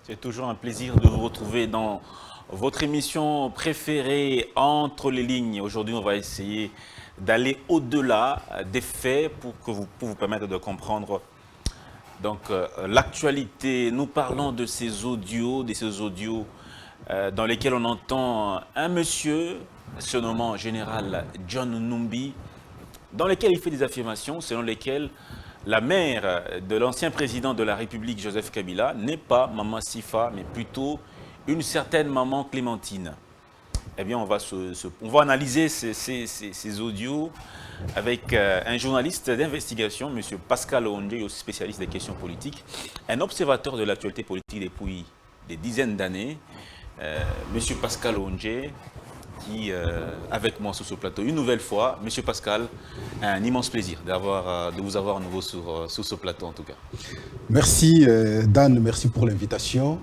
C'est toujours un plaisir de vous retrouver dans votre émission préférée Entre les lignes. Aujourd'hui, on va essayer d'aller au-delà des faits pour vous permettre de comprendre l'actualité. Nous parlons de ces audios dans lesquels on entend un monsieur se nommant général John Numbi, dans lesquels il fait des affirmations selon lesquelles la mère de l'ancien président de la République, Joseph Kabila, n'est pas Maman Sifa, mais plutôt une certaine Maman Clémentine. Eh bien, on va analyser ces audios avec un journaliste d'investigation, M. Pascal Ondje, aussi spécialiste des questions politiques, un observateur de l'actualité politique depuis des dizaines d'années, M. Pascal Ondje, qui avec moi sur ce plateau une nouvelle fois. Monsieur Pascal, un immense plaisir de vous avoir à nouveau sur ce plateau en tout cas. Merci Dan, merci pour l'invitation.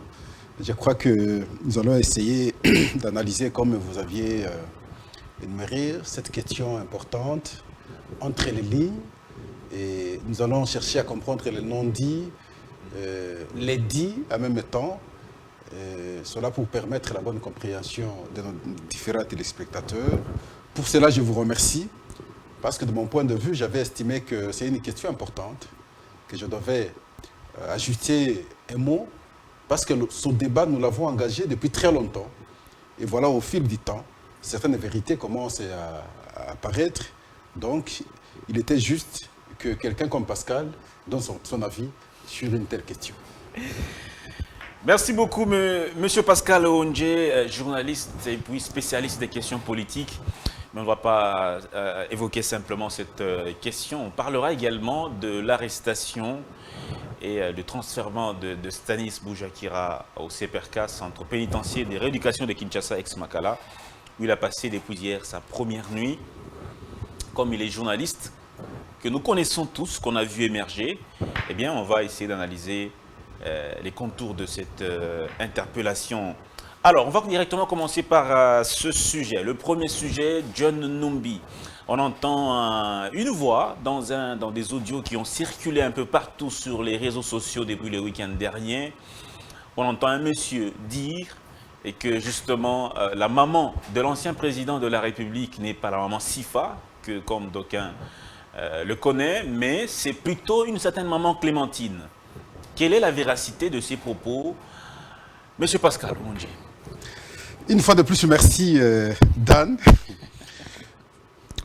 Je crois que nous allons essayer d'analyser, comme vous aviez énuméré, cette question importante entre les lignes. Et nous allons chercher à comprendre les non-dits, les dits en même temps. Cela pour permettre la bonne compréhension de nos différents téléspectateurs. Pour cela, je vous remercie, parce que de mon point de vue, j'avais estimé que c'est une question importante, que je devais ajouter un mot, parce que ce débat, nous l'avons engagé depuis très longtemps. Et voilà, au fil du temps, certaines vérités commencent à apparaître. Donc, il était juste que quelqu'un comme Pascal donne son avis sur une telle question. Merci beaucoup, Monsieur Pascal Ondje, journaliste et puis spécialiste des questions politiques. Mais on ne va pas évoquer simplement cette question. On parlera également de l'arrestation et du transfèrement de Stanis Boujakira au CPRK, Centre pénitentiaire de rééducation de Kinshasa ex-Makala, où il a passé depuis hier sa première nuit. Comme il est journaliste, que nous connaissons tous, qu'on a vu émerger, eh bien, on va essayer d'analyser les contours de cette interpellation. Alors, on va directement commencer par ce sujet. Le premier sujet, John Numbi. On entend une voix dans des audios qui ont circulé un peu partout sur les réseaux sociaux depuis le week-end dernier. On entend un monsieur dire et que justement la maman de l'ancien président de la République n'est pas la maman Sifa, que comme d'aucuns le connaissent, mais c'est plutôt une certaine maman Clémentine. Quelle est la véracité de ces propos, Monsieur Pascal Ondje? Une fois de plus, merci Dan.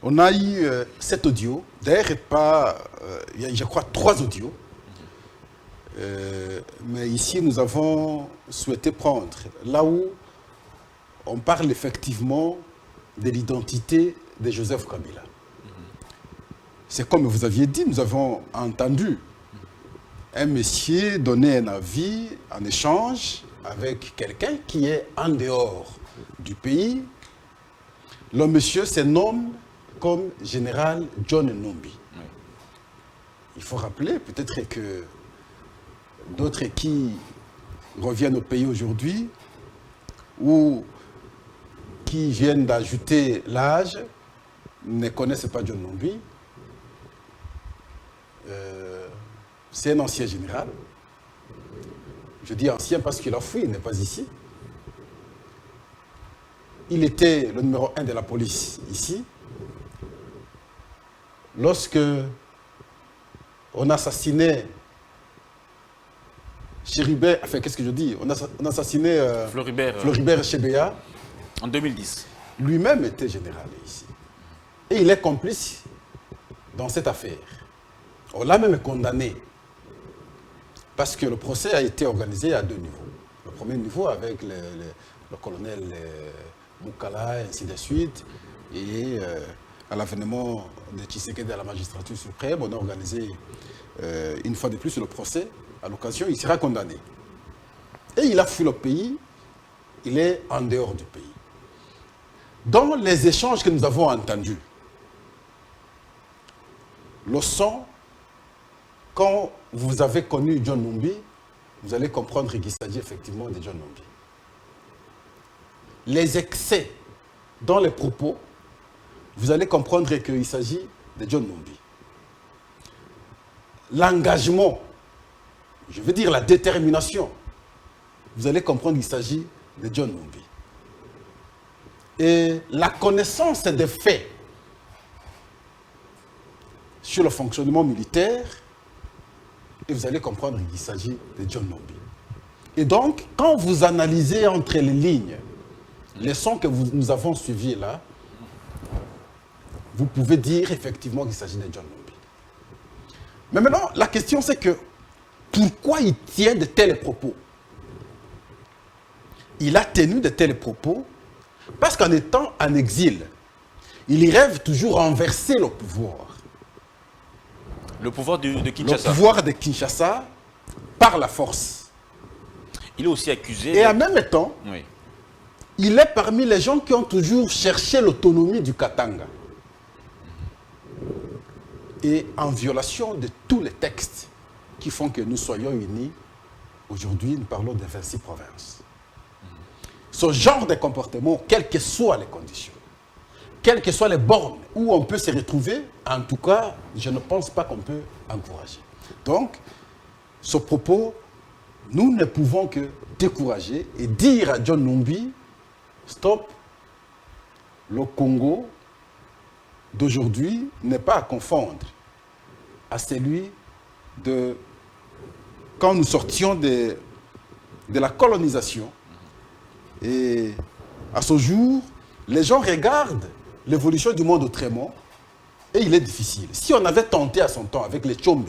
On a eu cet audio, d'ailleurs, il y a, je crois, 3 audios. Mais ici, nous avons souhaité prendre là où on parle effectivement de l'identité de Joseph Kabila. C'est comme vous aviez dit, nous avons entendu un monsieur donner un avis en échange avec quelqu'un qui est en dehors du pays. Le monsieur se nomme comme général John Numbi. Oui. Il faut rappeler peut-être que d'autres qui reviennent au pays aujourd'hui ou qui viennent d'ajouter l'âge ne connaissent pas John Numbi. C'est un ancien général. Je dis ancien parce qu'il a fui, il n'est pas ici. Il était le numéro 1 de la police ici. Lorsque on assassinait Chéribert, enfin qu'est-ce que je dis, on assassinait Floribert Chebeya. En 2010. Lui-même était général ici. Et il est complice dans cette affaire. On l'a même condamné. Parce que le procès a été organisé à 2 niveaux. Le premier niveau avec le colonel Moukala, et ainsi de suite. Et à l'avènement de Tshisekedi à la magistrature suprême, on a organisé une fois de plus le procès. À l'occasion, il sera condamné. Et il a fui le pays. Il est en dehors du pays. Dans les échanges que nous avons entendus, le son, quand vous avez connu John Numbi, vous allez comprendre qu'il s'agit effectivement de John Numbi. Les excès dans les propos, vous allez comprendre qu'il s'agit de John Numbi. L'engagement, je veux dire la détermination, vous allez comprendre qu'il s'agit de John Numbi. Et la connaissance des faits sur le fonctionnement militaire, et vous allez comprendre qu'il s'agit de John Numbi. Et donc, quand vous analysez entre les lignes les sons que nous avons suivis là, vous pouvez dire effectivement qu'il s'agit de John Numbi. Mais maintenant, la question c'est que pourquoi il tient de tels propos? Il a tenu de tels propos parce qu'en étant en exil, il rêve toujours renverser le pouvoir. Le pouvoir de Kinshasa. Le pouvoir de Kinshasa par la force. Il est aussi accusé... Et en même temps, oui. Il est parmi les gens qui ont toujours cherché l'autonomie du Katanga. Et en violation de tous les textes qui font que nous soyons unis, aujourd'hui nous parlons de 26 provinces. Ce genre de comportement, quelles que soient les conditions, quelles que soient les bornes où on peut se retrouver, en tout cas, je ne pense pas qu'on peut encourager. Donc, ce propos, nous ne pouvons que décourager et dire à John Numbi, stop, le Congo d'aujourd'hui n'est pas à confondre à celui de quand nous sortions de la colonisation. Et à ce jour, les gens regardent l'évolution du monde autrement et il est difficile. Si on avait tenté à son temps avec les Tchombe,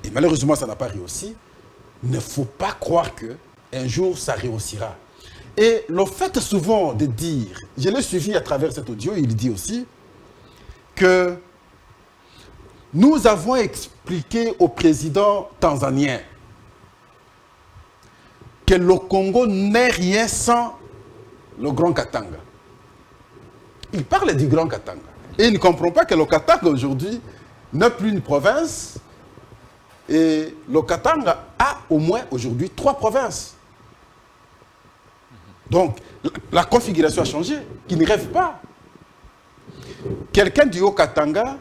et malheureusement ça n'a pas réussi, il ne faut pas croire qu'un jour ça réussira. Et le fait souvent de dire, je l'ai suivi à travers cet audio, il dit aussi que nous avons expliqué au président tanzanien que le Congo n'est rien sans le Grand Katanga. Il parle du Grand Katanga. Et il ne comprend pas que le Katanga aujourd'hui n'est plus une province. Et le Katanga a au moins aujourd'hui 3 provinces. Donc, la configuration a changé, qu'il ne rêve pas. Quelqu'un du Haut-Katanga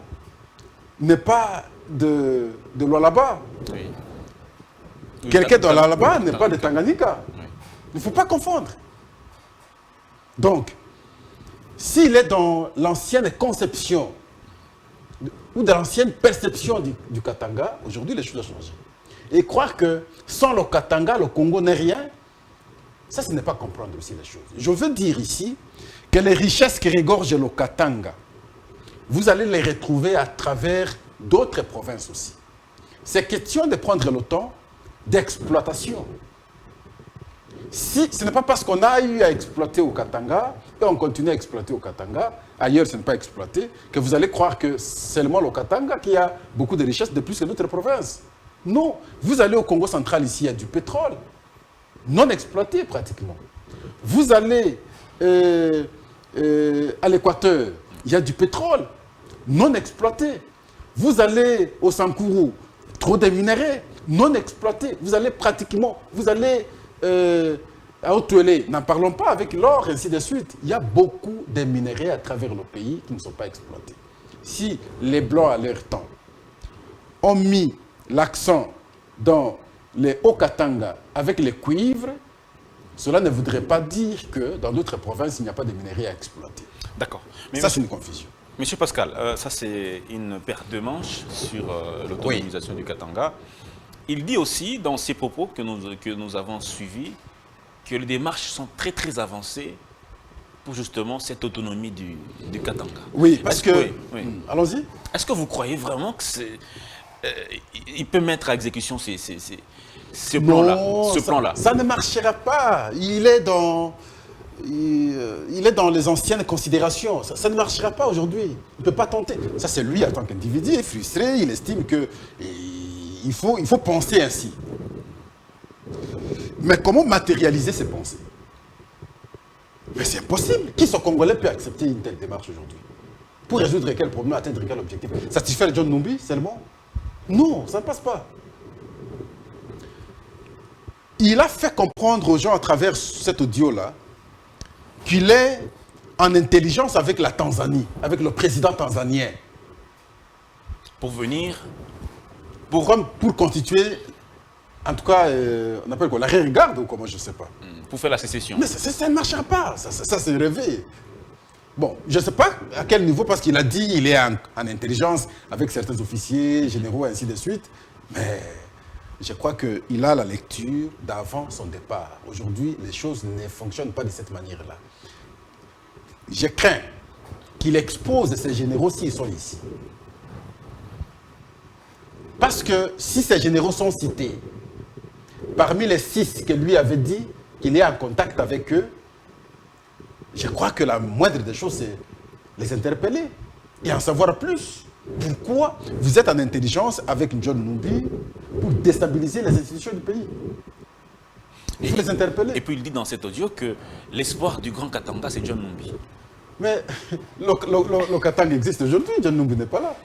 n'est pas de Lualaba. Oui. Quelqu'un de Lualaba n'est pas de Tanganyika. Oui. Il ne faut pas confondre. Donc, s'il est dans l'ancienne conception ou dans l'ancienne perception du Katanga, aujourd'hui les choses ont changé. Et croire que sans le Katanga, le Congo n'est rien, ça, ce n'est pas comprendre aussi les choses. Je veux dire ici que les richesses qui regorgent le Katanga, vous allez les retrouver à travers d'autres provinces aussi. C'est question de prendre le temps d'exploitation. Si ce n'est pas parce qu'on a eu à exploiter au Katanga, et on continue à exploiter au Katanga, ailleurs ce n'est pas exploité, que vous allez croire que seulement le Katanga qui a beaucoup de richesses de plus que d'autres provinces. Non, vous allez au Congo central ici, il y a du pétrole, non exploité pratiquement. Vous allez à l'Équateur, il y a du pétrole, non exploité. Vous allez au Sankuru, trop de minéraux, non exploités. Vous allez pratiquement, vous allez à Haute-Tuélé, n'en parlons pas avec l'or, ainsi de suite. Il y a beaucoup de minéraux à travers le pays qui ne sont pas exploités. Si les Blancs, à leur temps, ont mis l'accent dans les Hauts-Katanga avec les cuivres, cela ne voudrait pas dire que dans d'autres provinces, il n'y a pas de minerais à exploiter. D'accord. Ça, c'est une confusion. Monsieur Pascal, ça c'est une paire de manches sur l'autonomisation du Katanga. Il dit aussi, dans ses propos que nous avons suivis, que les démarches sont très très avancées pour justement cette autonomie du Katanga. Oui, parce que... Allons-y. Est-ce que vous croyez vraiment que il peut mettre à exécution ce plan-là? Ça ne marchera pas. Il est dans les anciennes considérations. Ça ne marchera pas aujourd'hui. Il ne peut pas tenter. Ça, c'est lui, en tant qu'individu, il est frustré. Il estime qu'il faut penser ainsi. Mais comment matérialiser ces pensées? Mais c'est impossible. Qui ce Congolais peut accepter une telle démarche aujourd'hui? Pour résoudre quel problème, atteindre quel objectif? Satisfaire John Numbi seulement? Non, ça ne passe pas. Il a fait comprendre aux gens à travers cet audio-là qu'il est en intelligence avec la Tanzanie, avec le président tanzanien. Pour venir... Pour constituer en tout cas, on appelle quoi, l'arrière-garde ou comment, je ne sais pas. Pour faire la sécession. Mais ça ne marchera pas, ça c'est rêvé. Bon, je ne sais pas à quel niveau, parce qu'il a dit qu'il est en intelligence avec certains officiers, généraux, et ainsi de suite. Mais je crois qu'il a la lecture d'avant son départ. Aujourd'hui, les choses ne fonctionnent pas de cette manière-là. Je crains qu'il expose ces généraux s'ils sont ici. Parce que si ces généraux sont cités, parmi les 6 que lui avait dit qu'il est en contact avec eux, je crois que la moindre des choses, c'est les interpeller et en savoir plus. Pourquoi vous êtes en intelligence avec John Numbi pour déstabiliser les institutions du pays? Il faut les interpeller. Et puis il dit dans cet audio que l'espoir du grand Katanga, c'est John Numbi. Mais le Katanga existe aujourd'hui, John Numbi n'est pas là.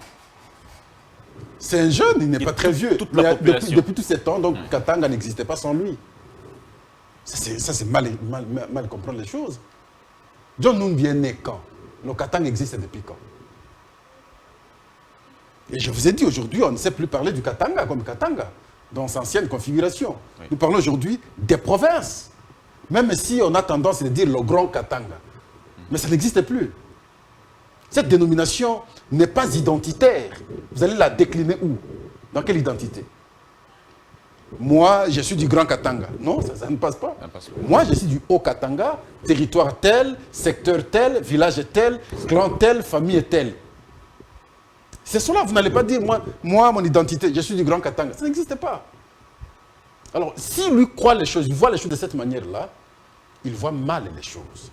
C'est un jeune, il n'est pas très vieux. Toute la population. Depuis tous ces temps, donc Katanga n'existait pas sans lui. Ça c'est mal comprendre les choses. John Numbi est né quand? Le Katanga existe depuis quand? Et je vous ai dit, aujourd'hui, on ne sait plus parler du Katanga comme Katanga, dans sa ancienne configuration. Oui. Nous parlons aujourd'hui des provinces. Même si on a tendance à dire le grand Katanga. Mais ça n'existe plus. Cette dénomination n'est pas identitaire. Vous allez la décliner où? Dans quelle identité? Moi, je suis du Grand Katanga. Non, ça ne passe pas. Moi, je suis du Haut Katanga, territoire tel, secteur tel, village tel, clan tel, famille telle. C'est cela, vous n'allez pas dire, moi, mon identité, je suis du Grand Katanga. Ça n'existe pas. Alors, s'il lui croit les choses, il voit les choses de cette manière-là, il voit mal les choses.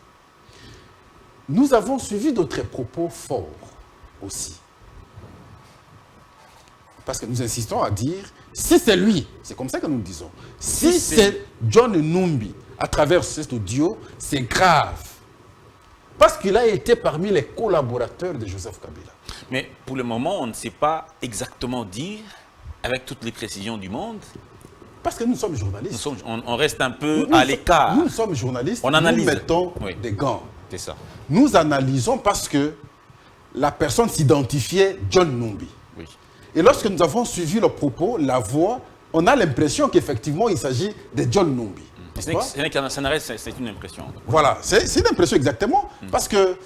Nous avons suivi d'autres propos forts aussi. Parce que nous insistons à dire, si c'est lui, c'est comme ça que nous disons, si c'est John Numbi, à travers cet audio, c'est grave. Parce qu'il a été parmi les collaborateurs de Joseph Kabila. Mais pour le moment, on ne sait pas exactement dire, avec toutes les précisions du monde. Parce que nous sommes journalistes. On reste un peu à l'écart. Nous sommes journalistes, on analyse. Nous mettons des gants. C'est ça. Nous analysons parce que la personne s'identifiait John Numbi. Oui. Et lorsque nous avons suivi le propos, la voix, on a l'impression qu'effectivement il s'agit de John Numbi. C'est une impression. Voilà, c'est une impression exactement. Parce que,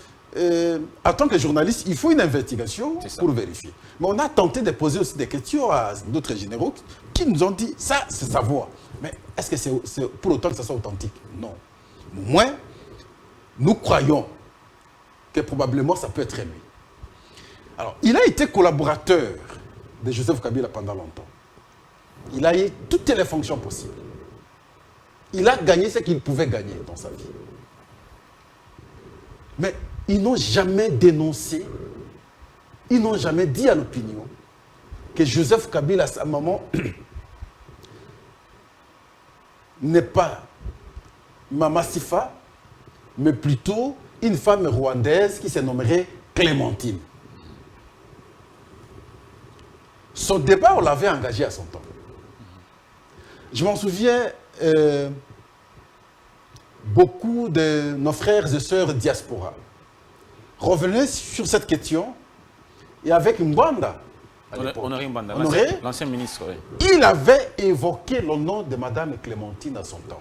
en tant que journaliste, il faut une investigation pour vérifier. Mais on a tenté de poser aussi des questions à d'autres généraux qui nous ont dit, ça, c'est sa voix. Mais est-ce que c'est pour autant que ça soit authentique? Non. Au moins, nous croyons que probablement ça peut être lui. Alors, il a été collaborateur de Joseph Kabila pendant longtemps. Il a eu toutes les fonctions possibles. Il a gagné ce qu'il pouvait gagner dans sa vie. Mais ils n'ont jamais dénoncé, ils n'ont jamais dit à l'opinion que Joseph Kabila, sa maman, n'est pas Mama Sifa, mais plutôt une femme rwandaise qui se nommerait Clémentine. Son débat, on l'avait engagé à son temps. Je m'en souviens, beaucoup de nos frères et sœurs diaspora revenaient sur cette question et avec Mbanda, Honoré Mbanda, l'ancien ministre. Oui. Il avait évoqué le nom de Madame Clémentine à son temps.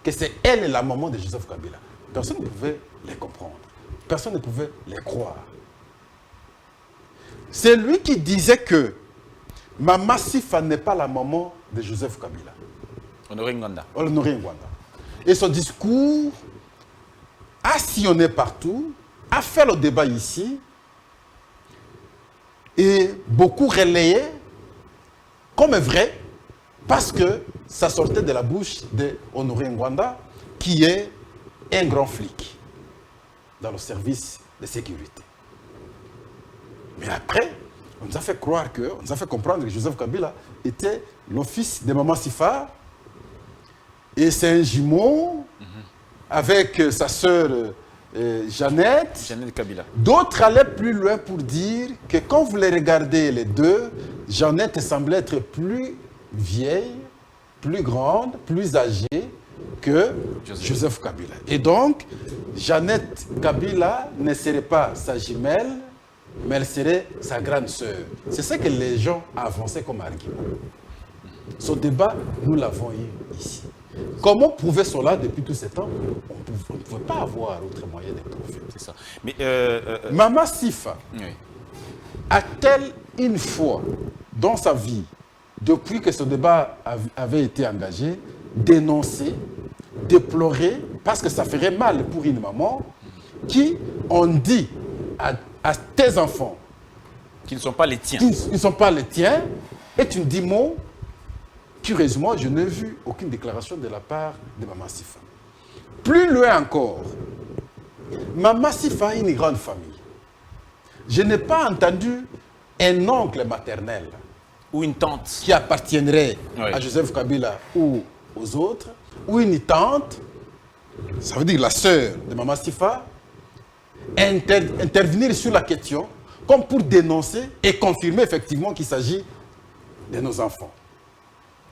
Que c'est elle la maman de Joseph Kabila. Personne ne pouvait les comprendre. Personne ne pouvait les croire. C'est lui qui disait que Mama Sifa n'est pas la maman de Joseph Kabila. Honoré Nganda. Honoré Nganda. Et son discours a sillonné partout, a fait le débat ici, et beaucoup relayaient comme vrai, parce que ça sortait de la bouche de Honoré Nganda, qui est un grand flic dans le service de sécurité. Mais après, on nous a fait croire on nous a fait comprendre que Joseph Kabila était le fils de Maman Sifa, et c'est un jumeau avec sa sœur Jeannette Kabila. D'autres allaient plus loin pour dire que quand vous les regardez les deux, Jeannette semblait être plus vieille, plus grande, plus âgée que Joseph Kabila. Et donc, Jeannette Kabila ne serait pas sa jumelle, mais elle serait sa grande sœur. C'est ça que les gens avançaient comme argument. Ce débat, nous l'avons eu ici. Comment prouver cela depuis tous ces temps? On ne pouvait pas avoir autre moyen de prouver. C'est ça. Mais Mama Sifa oui. a-t-elle une fois dans sa vie, depuis que ce débat avait été engagé, dénoncé, déploré, parce que ça ferait mal pour une maman, qui on dit à tes enfants Qui ne sont pas les tiens. Ils ne sont pas les tiens, et tu me dis, moi, curieusement, je n'ai vu aucune déclaration de la part de Mama Sifa. Plus loin encore, Mama Sifa a une grande famille. Je n'ai pas entendu un oncle maternel Ou une tante. qui appartiendrait Oui. à Joseph Kabila ou aux autres, ou une tante, ça veut dire la sœur de Mama Sifa, intervenir sur la question comme pour dénoncer et confirmer effectivement qu'il s'agit de nos enfants.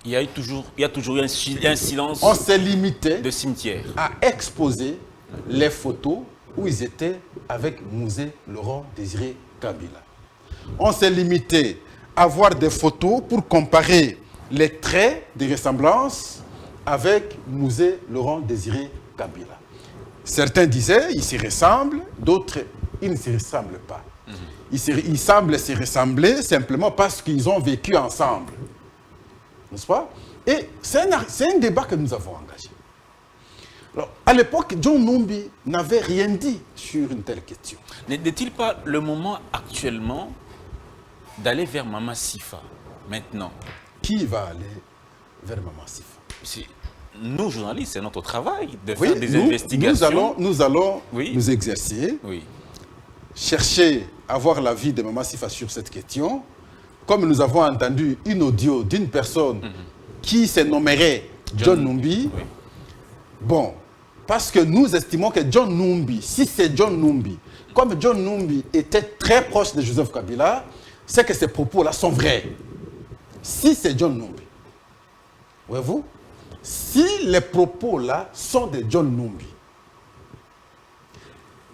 Il y a toujours eu un silence On s'est limité de cimetière. à exposer les photos où ils étaient avec Mouzé Laurent Désiré Kabila. On s'est limité à voir des photos pour comparer les traits de ressemblance avec Mouzé Laurent Désiré Kabila. Certains disaient ils se ressemblent, d'autres ils ne se ressemblent pas. Ils semblent se ressembler simplement parce qu'ils ont vécu ensemble. N'est-ce pas? Et c'est un débat que nous avons engagé. Alors, à l'époque, John Numbi n'avait rien dit sur une telle question. N'est-il pas le moment actuellement d'aller vers Mama Sifa maintenant? Qui va aller vers Mama Sifa? Nous, journalistes, c'est notre travail de faire des investigations. Nous allons Oui. nous exercer, Oui. chercher à avoir l'avis de Mama Sifa sur cette question. Comme nous avons entendu une audio d'une personne qui se nommerait John Numbi, Oui. bon, parce que nous estimons que John Numbi, si c'est John Numbi, comme John Numbi était très proche de Joseph Kabila, c'est que ces propos-là sont vrais. Si c'est John Numbi, voyez-vous, si les propos-là sont de John Numbi,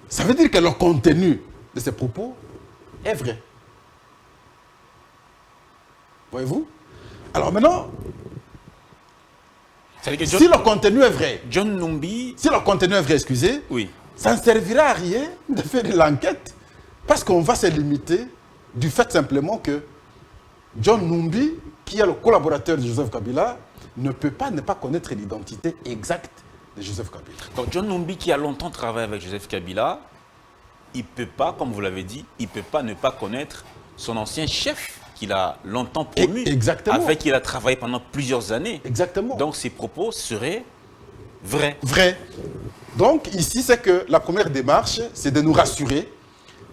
ça veut dire que le contenu de ces propos est vrai. Voyez-vous? Alors maintenant, Ça veut dire que si le contenu est vrai, John Numbi, si le contenu est vrai, excusez, oui. ça ne servira à rien de faire de l'enquête parce qu'on va se limiter du fait simplement que John Numbi, qui est le collaborateur de Joseph Kabila, ne peut pas ne pas connaître l'identité exacte de Joseph Kabila. Donc John Numbi, qui a longtemps travaillé avec Joseph Kabila, il ne peut pas, comme vous l'avez dit, il ne peut pas ne pas connaître son ancien chef qu'il a longtemps promu, Exactement. avec qui il a travaillé pendant plusieurs années. Exactement. Donc ses propos seraient vrais. Vrai. Donc ici, c'est que la première démarche, c'est de nous rassurer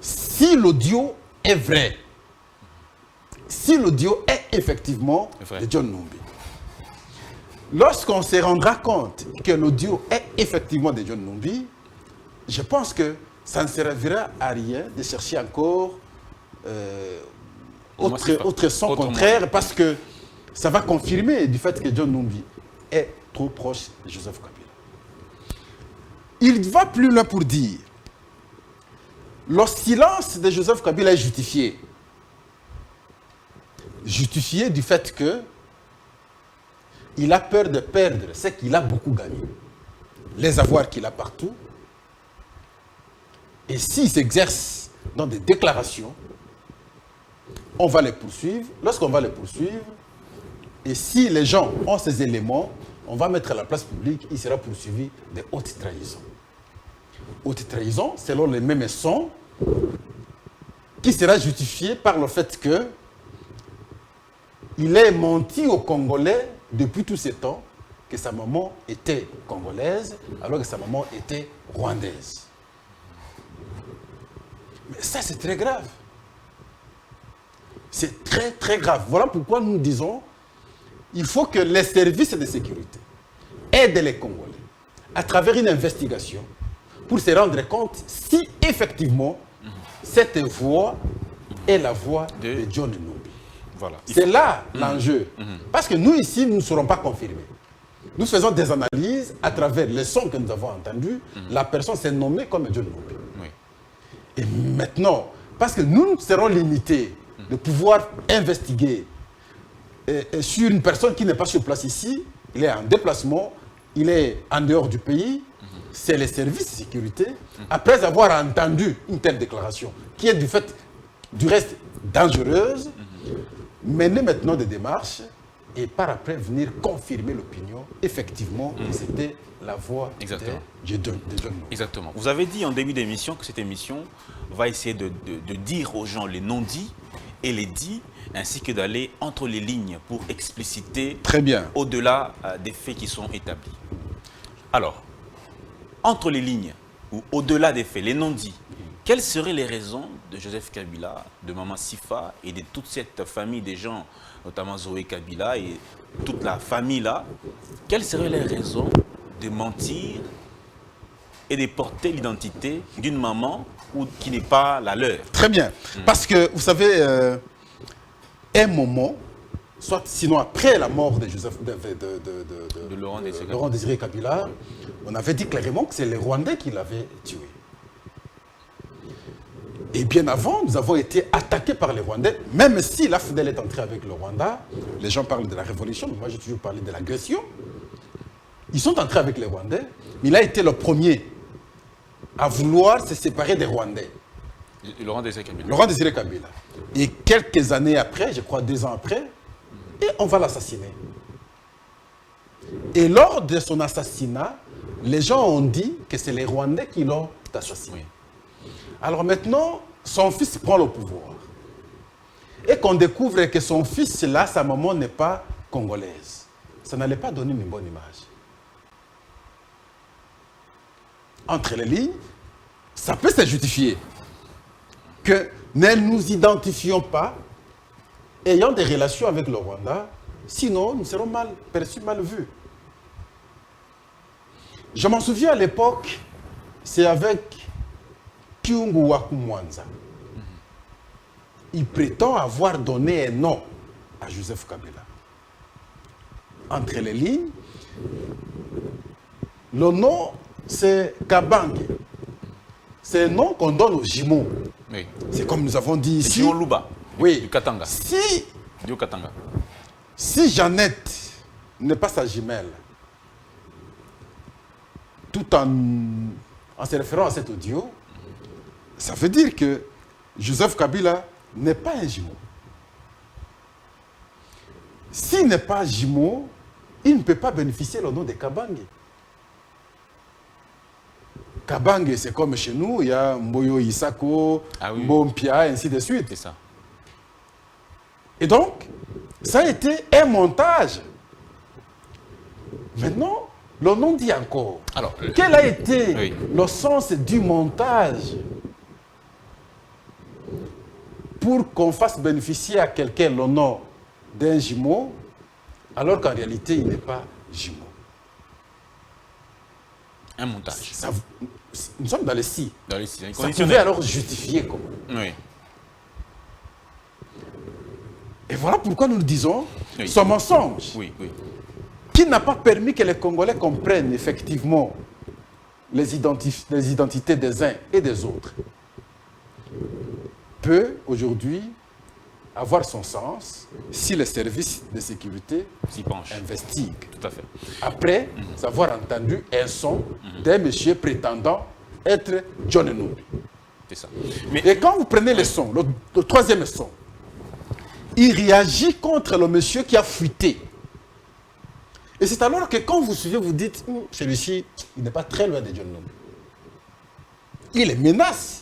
si l'audio est vrai. Si l'audio est effectivement Vrai. de John Numbi. Lorsqu'on se rendra compte que l'audio est effectivement de John Numbi, je pense que ça ne servira à rien de chercher encore autre son contraire, parce que ça va confirmer du fait que John Numbi est trop proche de Joseph Kabila. Il va plus loin pour dire le silence de Joseph Kabila est justifié. Justifié du fait que il a peur de perdre ce qu'il a beaucoup gagné. Les avoirs qu'il a partout. Et s'il s'exerce dans des déclarations, on va les poursuivre. Lorsqu'on va les poursuivre, et si les gens ont ces éléments, on va mettre à la place publique, il sera poursuivi de haute trahison. Haute trahison, selon les mêmes sons, qui sera justifié par le fait que il ait menti aux Congolais depuis tous ces temps que sa maman était congolaise alors que sa maman était rwandaise. Mais ça, c'est très grave. C'est très, très grave. Voilà pourquoi nous disons il faut que les services de sécurité aident les Congolais à travers une investigation pour se rendre compte si effectivement cette voix est la voix de John Numbi. Voilà. C'est là l'enjeu. Parce que nous, ici, nous ne serons pas confirmés. Nous faisons des analyses à travers les sons que nous avons entendus. La personne s'est nommée comme John Numbi. Oui. Et maintenant, parce que nous serons limités de pouvoir investiguer sur une personne qui n'est pas sur place ici, il est en déplacement, il est en dehors du pays, c'est les services de sécurité, après avoir entendu une telle déclaration, qui est du reste dangereuse, mener maintenant des démarches et par après venir confirmer l'opinion, effectivement, que c'était la voix des jeunes. Exactement. Vous avez dit en début d'émission que cette émission va essayer de dire aux gens les non-dits et les dits, ainsi que d'aller entre les lignes pour expliciter au-delà des faits qui sont établis. Alors, entre les lignes ou au-delà des faits, les non-dits, quelles seraient les raisons de Joseph Kabila, de Maman Sifa et de toute cette famille des gens, notamment Zoé Kabila et toute la famille là, quelles seraient les raisons de mentir et de porter l'identité d'une maman qui n'est pas la leur? Très bien. Parce que, vous savez, un moment, soit sinon après la mort de Laurent Désiré Kabila, on avait dit clairement que c'est les Rwandais qui l'avaient tué. Et bien avant, nous avons été attaqués par les Rwandais, même si la FDL est entrée avec le Rwanda. Les gens parlent de la révolution, mais moi j'ai toujours parlé de l'agression. Ils sont entrés avec les Rwandais, mais il a été le premier à vouloir se séparer des Rwandais. Laurent Désiré Kabila. Laurent Désiré Kabila. Et quelques années après, je crois 2 ans après, et on va l'assassiner. Et lors de son assassinat, les gens ont dit que c'est les Rwandais qui l'ont assassiné. Oui. Alors maintenant, son fils prend le pouvoir. Et qu'on découvre que son fils, là, sa maman n'est pas congolaise. Ça n'allait pas donner une bonne image. Entre les lignes, ça peut se justifier que ne nous identifions pas ayant des relations avec le Rwanda, sinon nous serons mal perçus, mal vus. Je m'en souviens à l'époque, c'est avec Kyungu Wakumwanza. Il prétend avoir donné un nom à Joseph Kabila. Entre les lignes, le nom c'est Kabange. C'est un nom qu'on donne aux jumeaux. Oui. C'est comme nous avons dit ici. Jumeaux Luba. Oui. Du Katanga. Du Katanga. Si Jeannette n'est pas sa jumelle, tout en se référant à cet audio, ça veut dire que Joseph Kabila n'est pas un jumeau. S'il n'est pas jumeau, il ne peut pas bénéficier le nom de Kabange. Kabange, c'est comme chez nous, il y a Mboyo Isako, Mbompia, ainsi de suite. C'est ça. Et donc, ça a été un montage. Maintenant, le nom dit encore. Alors, quel a été le sens du montage pour qu'on fasse bénéficier à quelqu'un le nom d'un jumeau, alors qu'en réalité, il n'est pas jumeau? Un montage. Nous sommes dans les si. Dans les si. Ça pouvait alors justifier comment? Oui. Et voilà pourquoi nous disons ce mensonge qui n'a pas permis que les Congolais comprennent effectivement les identités des uns et des autres peut aujourd'hui avoir son sens si les services de sécurité s'y penchent, investiguent. Tout à fait. Après avoir entendu un son d'un monsieur prétendant être John Numbi. C'est ça. Et quand vous prenez le son, le troisième son, il réagit contre le monsieur qui a fuité. Et c'est alors que quand vous suivez, vous dites, celui-ci, il n'est pas très loin de John Numbi. Il les menace.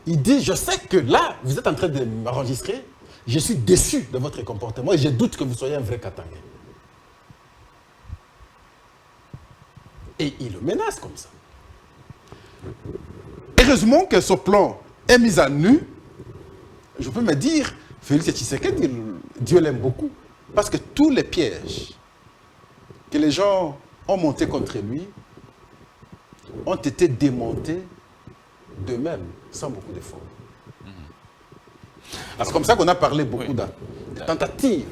Il dit, je sais que là, vous êtes en train de m'enregistrer, je suis déçu de votre comportement et je doute que vous soyez un vrai Katangais. Et il le menace comme ça. Heureusement que ce plan est mis à nu. Je peux me dire, Félix Tshisekedi, Dieu l'aime beaucoup. Parce que tous les pièges que les gens ont montés contre lui ont été démontés d'eux-mêmes, sans beaucoup d'efforts. C'est comme ça qu'on a parlé beaucoup de tentatives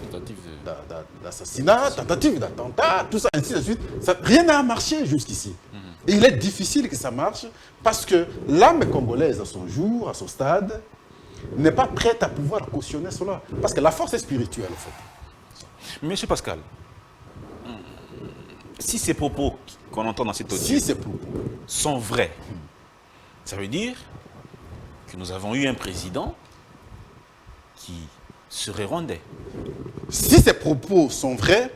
d'assassinat, tentatives d'attentat, tout ça, ainsi de suite. Rien n'a marché jusqu'ici. Et il est difficile que ça marche parce que l'âme congolaise, à son jour, à son stade, n'est pas prête à pouvoir cautionner cela. Parce que la force est spirituelle, en fait. Monsieur Pascal, si ces propos qu'on entend dans cet audio Si ces propos sont vrais, ça veut dire que nous avons eu un président qui serait rwandais. Si ces propos sont vrais,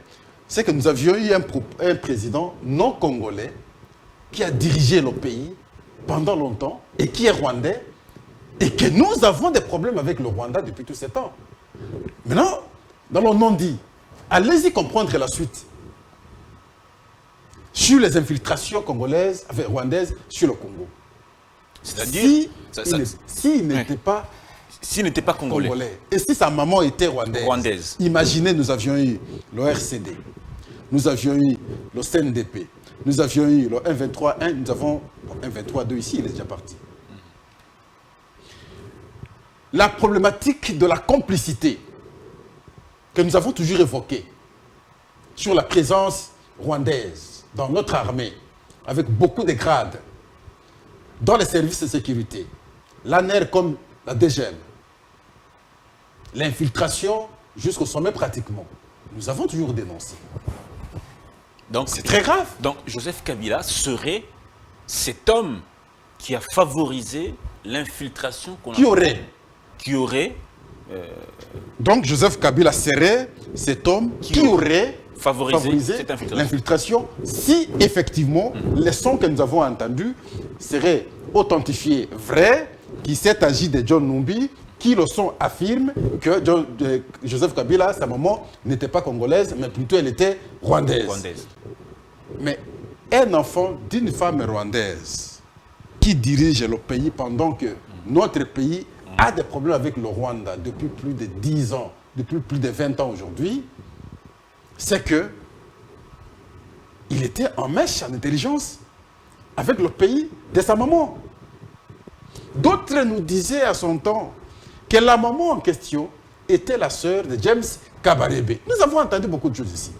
c'est que nous avions eu un président non congolais qui a dirigé le pays pendant longtemps et qui est rwandais et que nous avons des problèmes avec le Rwanda depuis tous ces temps. Maintenant, dans le non-dit, allez-y comprendre la suite. Sur les infiltrations congolaises, rwandaises sur le Congo. C'est-à-dire, s'il n'était pas s'il n'était pas congolais. et si sa maman était rwandaise. Imaginez, nous avions eu le RCD, nous avions eu le CNDP, nous avions eu le 1-23-1, nous avons 1-23-2 ici, il est déjà parti. La problématique de la complicité que nous avons toujours évoquée sur la présence rwandaise dans notre armée, avec beaucoup de grades, dans les services de sécurité, l'ANER comme la DGM, l'infiltration jusqu'au sommet pratiquement, nous avons toujours dénoncé. Donc c'est très grave. Donc Joseph Kabila serait cet homme qui a favorisé l'infiltration qui aurait donc Joseph Kabila serait cet homme qui aurait favorisé l'infiltration si effectivement les sons que nous avons entendus seraient authentifiés vrais, qu'il s'est agi de John Numbi, qui le son affirme que Joseph Kabila, sa maman, n'était pas congolaise, mais plutôt elle était rwandaise. Mais un enfant d'une femme rwandaise qui dirige le pays pendant que notre pays a des problèmes avec le Rwanda depuis plus de 10 ans, depuis plus de 20 ans aujourd'hui, c'est que il était en mèche, en intelligence, avec le pays de sa maman. D'autres nous disaient à son temps que la maman en question était la sœur de James Kabarebe. Nous avons entendu beaucoup de choses ici.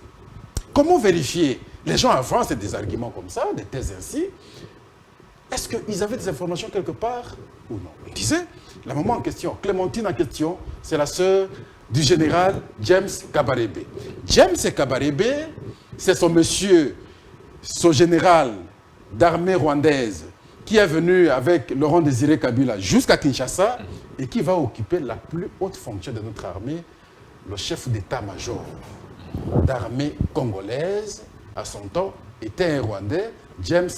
Comment vérifier? Les gens avancent des arguments comme ça, des thèses ainsi. Est-ce qu'ils avaient des informations quelque part ou non? On disait, la maman en question, Clémentine en question, c'est la sœur du général James Kabarebe. James Kabarebe, c'est son monsieur, son général d'armée rwandaise, qui est venu avec Laurent Désiré Kabila jusqu'à Kinshasa et qui va occuper la plus haute fonction de notre armée, le chef d'état-major d'armée congolaise, à son temps, était un Rwandais, James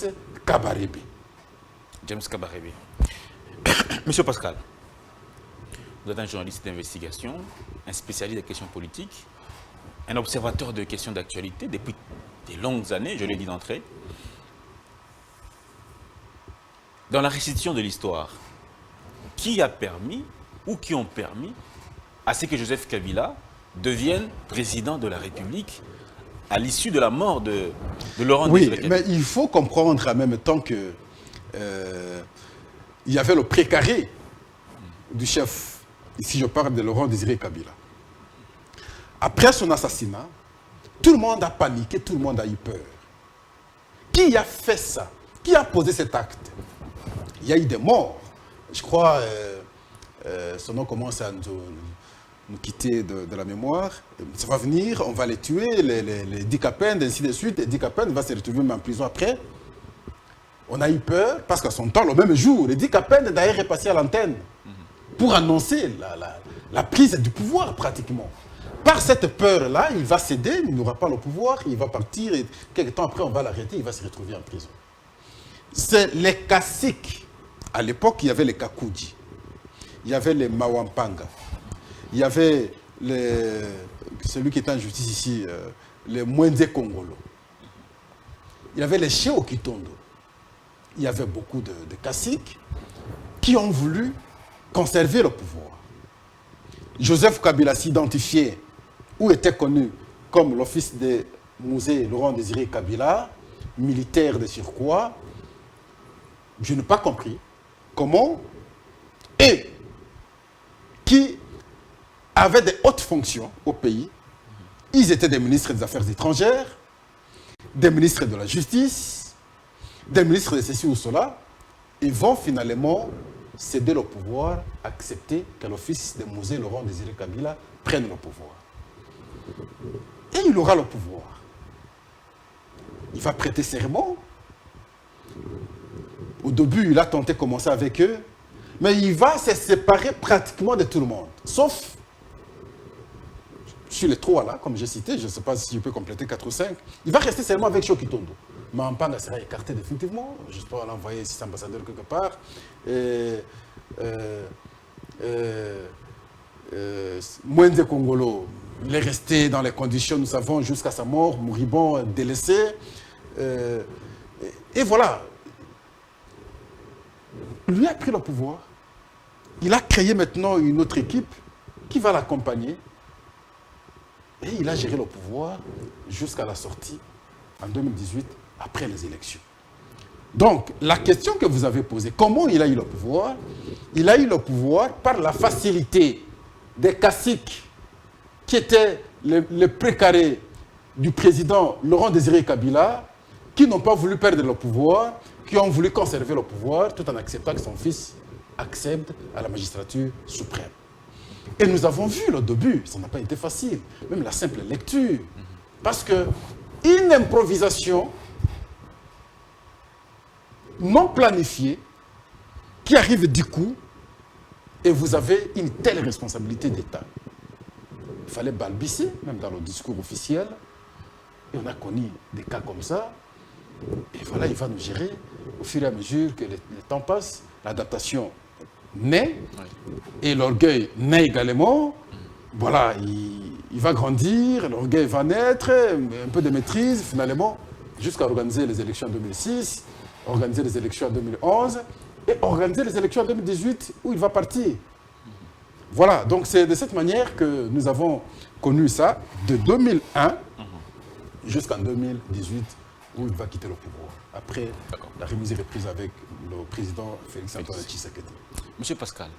Kabarebe. James Kabarebe. Monsieur Pascal, vous êtes un journaliste d'investigation, un spécialiste des questions politiques, un observateur de questions d'actualité depuis des longues années, je l'ai dit d'entrée. Dans la restitution de l'histoire, qui a permis ou qui ont permis à ce que Joseph Kabila devienne président de la République à l'issue de la mort de Laurent Désiré Kabila? Mais il faut comprendre en même temps que il y avait le précaré du chef. Ici, je parle de Laurent Désiré Kabila. Après son assassinat, tout le monde a paniqué, tout le monde a eu peur. Qui a fait ça? Qui a posé cet acte? Il y a eu des morts. Je crois, son nom commence à nous quitter de la mémoire. Ça va venir, on va les tuer, les Dikapend, ainsi de suite. Et Dikapend va se retrouver même en prison après. On a eu peur parce qu'à son temps, le même jour, les Dikapend d'ailleurs est passé à l'antenne pour annoncer la prise du pouvoir pratiquement. Par cette peur-là, il va céder, il n'aura pas le pouvoir, il va partir et quelques temps après, on va l'arrêter, il va se retrouver en prison. C'est les Kassiks. À l'époque, il y avait les Kakoudji, il y avait les Mawampanga, il y avait celui qui est en justice ici, les Mwende Kongolo, il y avait les Cheo Kitondo. Il y avait beaucoup de Kassiks qui ont voulu conserver le pouvoir. Joseph Kabila s'identifiait ou était connu comme l'office de musée Laurent Désiré Kabila, militaire de surcroît. Je n'ai pas compris comment et qui avaient des hautes fonctions au pays. Ils étaient des ministres des Affaires étrangères, des ministres de la Justice, des ministres de ceci ou cela, et vont finalement céder le pouvoir, accepter que le fils de Mosé Laurent Désiré Kabila prenne le pouvoir. Et il aura le pouvoir. Il va prêter serment. Au début, il a tenté de commencer avec eux, mais il va se séparer pratiquement de tout le monde, sauf sur les 3 là, comme j'ai cité, je ne sais pas si je peux compléter 4 ou 5, il va rester seulement avec Choki Tondo. Mampanga sera écarté définitivement, j'espère l'envoyer 6 ambassadeurs quelque part. Mwenze Kongolo, il est resté dans les conditions, nous savons, jusqu'à sa mort, moribond, délaissé. Et voilà. Lui a pris le pouvoir. Il a créé maintenant une autre équipe qui va l'accompagner. Et il a géré le pouvoir jusqu'à la sortie en 2018, après les élections. Donc, la question que vous avez posée, comment il a eu le pouvoir? Il a eu le pouvoir par la facilité des caciques qui étaient les précarés du président Laurent Désiré Kabila, qui n'ont pas voulu perdre le pouvoir, qui ont voulu conserver le pouvoir, tout en acceptant que son fils accède à la magistrature suprême. Et nous avons vu le début, ça n'a pas été facile, même la simple lecture. Parce que une improvisation non planifiée qui arrive du coup, et vous avez une telle responsabilité d'État. Il fallait balbutier, même dans le discours officiel, et on a connu des cas comme ça. Et voilà, il va nous gérer au fur et à mesure que le temps passe, l'adaptation naît, et l'orgueil naît également. Voilà, il va grandir, l'orgueil va naître, un peu de maîtrise finalement, jusqu'à organiser les élections en 2006, organiser les élections en 2011, et organiser les élections en 2018 où il va partir. Voilà, donc c'est de cette manière que nous avons connu ça, de 2001 jusqu'en 2018, où il va quitter le pouvoir. Après, la remise est reprise avec le président Félix Antoine Tshisekedi. Monsieur Pascal,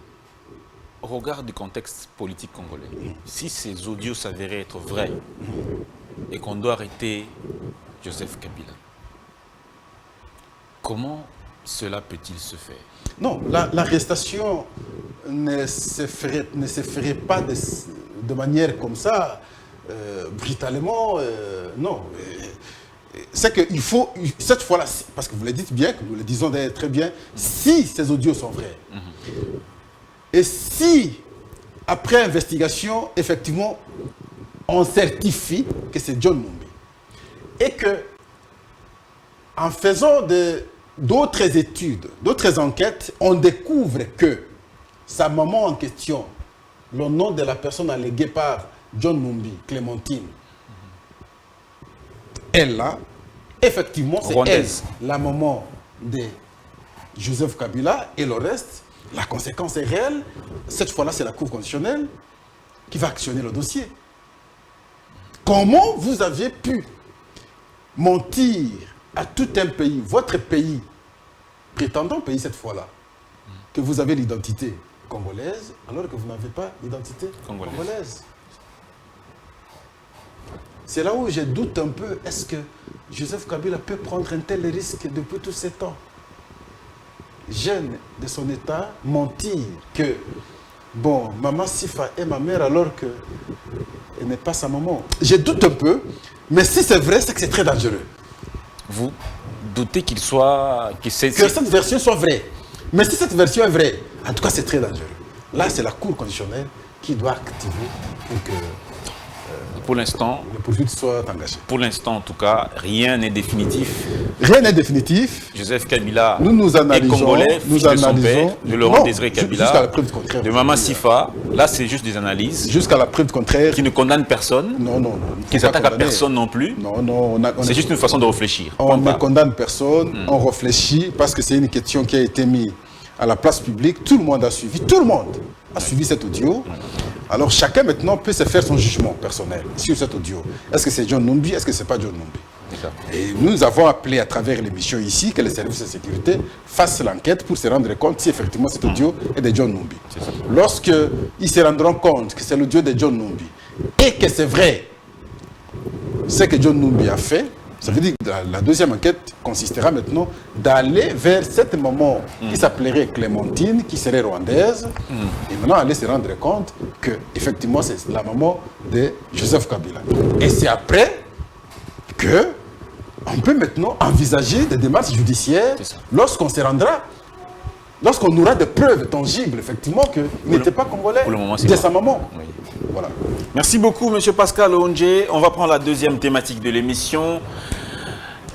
au regard du contexte politique congolais, si ces audios s'avéraient être vrais et qu'on doit arrêter Joseph Kabila, comment cela peut-il se faire? Non, l'arrestation ne se ferait pas de manière comme ça, brutalement, non. C'est qu'il faut, cette fois-là, parce que vous le dites bien, que nous le disons très bien, si ces audios sont vrais, et si, après investigation, effectivement, on certifie que c'est John Numbi, et que, en faisant d'autres études, d'autres enquêtes, on découvre que sa maman en question, le nom de la personne alléguée par John Numbi, Clémentine, elle là, effectivement, c'est elle, la maman de Joseph Kabila, et le reste, la conséquence est réelle. Cette fois-là, c'est la Cour constitutionnelle qui va actionner le dossier. Comment vous avez pu mentir à tout un pays, votre pays, prétendant pays cette fois-là, que vous avez l'identité congolaise, alors que vous n'avez pas l'identité congolaise? C'est là où je doute un peu, est-ce que Joseph Kabila peut prendre un tel risque depuis tous ces temps? Jeune de son état, mentir que, bon, maman Sifa est ma mère alors qu'elle n'est pas sa maman. Je doute un peu, mais si c'est vrai, c'est que c'est très dangereux. Vous doutez qu'il soit... Que cette version soit vraie. Mais si cette version est vraie, en tout cas, c'est très dangereux. Là, c'est la Cour constitutionnelle qui doit activer pour que... Pour l'instant, les poursuites soient engagées. Pour l'instant, en tout cas, rien n'est définitif. Rien n'est définitif. Joseph Kabila nous analysons, est congolais, fils de son père, de Laurent Désiré Kabila, jusqu'à la preuve du contraire, de Maman Sifa. Là, c'est juste des analyses. Jusqu'à la preuve du contraire. Qui ne condamnent personne. Non, non, non. Qui ne s'attaquent à personne non plus. Non, non. C'est juste une façon de réfléchir. On ne condamne personne, on réfléchit parce que c'est une question qui a été mise à la place publique. Tout le monde a suivi. Tout le monde a suivi cet audio. Alors chacun maintenant peut se faire son jugement personnel sur cet audio. Est-ce que c'est John Numbi? Est-ce que ce n'est pas John Numbi? Et nous avons appelé à travers l'émission ici que les services de sécurité fassent l'enquête pour se rendre compte si effectivement cet audio est de John Numbi. Lorsqu'ils se rendront compte que c'est l'audio de John Numbi et que c'est vrai ce que John Numbi a fait, Ça veut dire que la deuxième enquête consistera maintenant d'aller vers cette maman qui s'appellerait Clémentine, qui serait rwandaise, et maintenant aller se rendre compte que effectivement c'est la maman de Joseph Kabila. Et c'est après que on peut maintenant envisager des démarches judiciaires lorsqu'on se rendra, lorsqu'on aura des preuves tangibles, effectivement, qu'il n'était pas congolais de sa maman. Oui. Voilà. Merci beaucoup, M. Pascal Ondje. On va prendre la deuxième thématique de l'émission.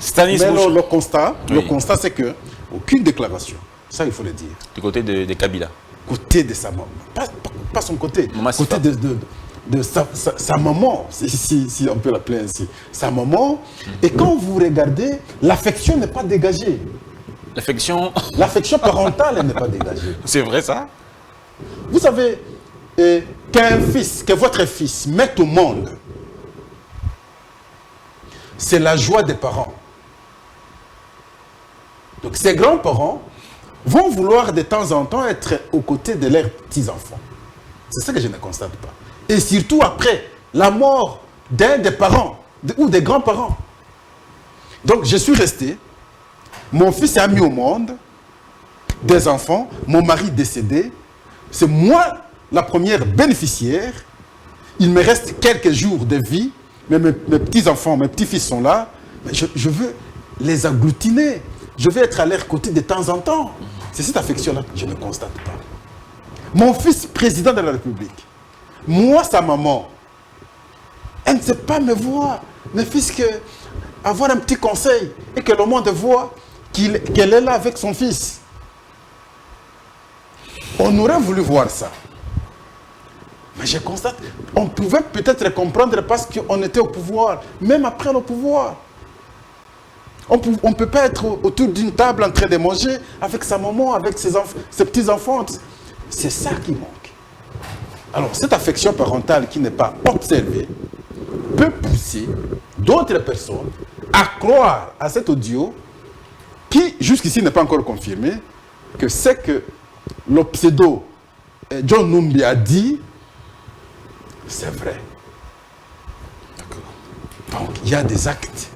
Stanis Bouchakira. Le constat, c'est que aucune déclaration, ça il faut le dire. Du côté de Kabila. Côté de sa maman, pas son côté, Maman, côté de sa maman, si on peut l'appeler ainsi, sa maman. Et quand vous regardez, l'affection n'est pas dégagée. L'affection parentale n'est pas dégagée. C'est vrai ça? Vous savez, que votre fils mette au monde, c'est la joie des parents. Donc ses grands-parents vont vouloir de temps en temps être aux côtés de leurs petits-enfants. C'est ça que je ne constate pas. Et surtout après la mort d'un des parents ou des grands-parents. Donc je suis resté, mon fils a mis au monde des enfants, mon mari décédé, c'est moi la première bénéficiaire, il me reste quelques jours de vie, mais mes petits-enfants, mes petits-fils sont là, je veux les agglutiner, je veux être à leur côté de temps en temps. C'est cette affection-là que je ne constate pas. Mon fils président de la République, moi sa maman, elle ne sait pas me voir, ne fût-ce qu'avoir un petit conseil et que le monde voit qu'elle est là avec son fils. On aurait voulu voir ça. Mais je constate, on pouvait peut-être comprendre parce qu'on était au pouvoir, même après le pouvoir. On ne peut pas être autour d'une table en train de manger avec sa maman, avec ses petits-enfants. C'est ça qui manque. Alors, cette affection parentale qui n'est pas observée peut pousser d'autres personnes à croire à cet audio qui, jusqu'ici, n'est pas encore confirmé, que c'est que le pseudo John Numbi a dit, c'est vrai. Donc, il y a des actes,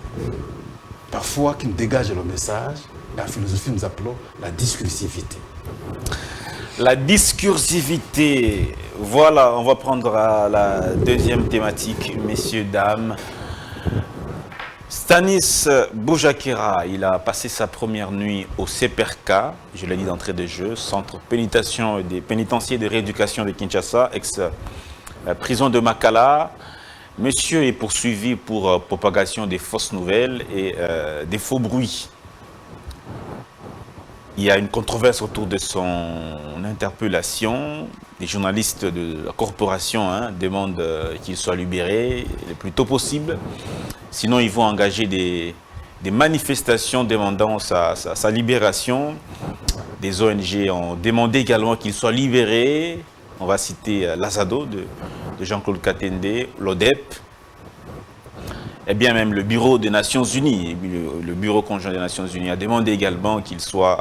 parfois, qui nous dégagent le message. La philosophie, nous appelons la discursivité. La discursivité. Voilà, on va prendre la deuxième thématique, messieurs, dames. Stanis Bouchakira, il a passé sa première nuit au CPRK, je l'ai dit d'entrée de jeu, Centre pénitentiaire de rééducation de Kinshasa, ex-prison de Makala. Monsieur est poursuivi pour propagation des fausses nouvelles et des faux bruits. Il y a une controverse autour de son interpellation. Les journalistes de la corporation demandent qu'il soit libéré le plus tôt possible. Sinon, ils vont engager des manifestations demandant sa libération. Des ONG ont demandé également qu'il soit libéré. On va citer l'Azado de Jean-Claude Katende, l'ODEP, et bien même le Bureau des Nations Unies, le Bureau conjoint des Nations Unies a demandé également qu'il soit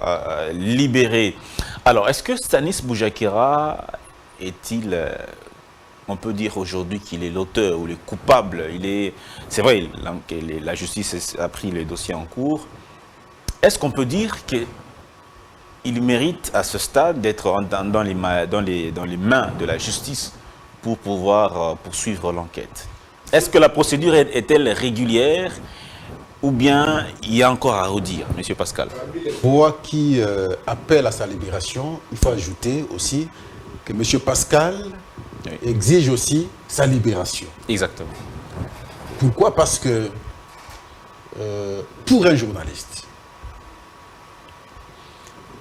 libéré. Alors, est-ce que Stanis Bouchakira est-il, on peut dire aujourd'hui qu'il est l'auteur ou le coupable? C'est vrai, la justice a pris le dossier en cours. Est-ce qu'on peut dire qu'il mérite à ce stade d'être dans les mains de la justice pour pouvoir poursuivre l'enquête? Est-ce que la procédure est-elle régulière ou bien il y a encore à redire, M. Pascal? Voix qui appelle à sa libération, il faut ajouter aussi que M. Pascal exige aussi sa libération. Exactement. Pourquoi? Parce que pour un journaliste,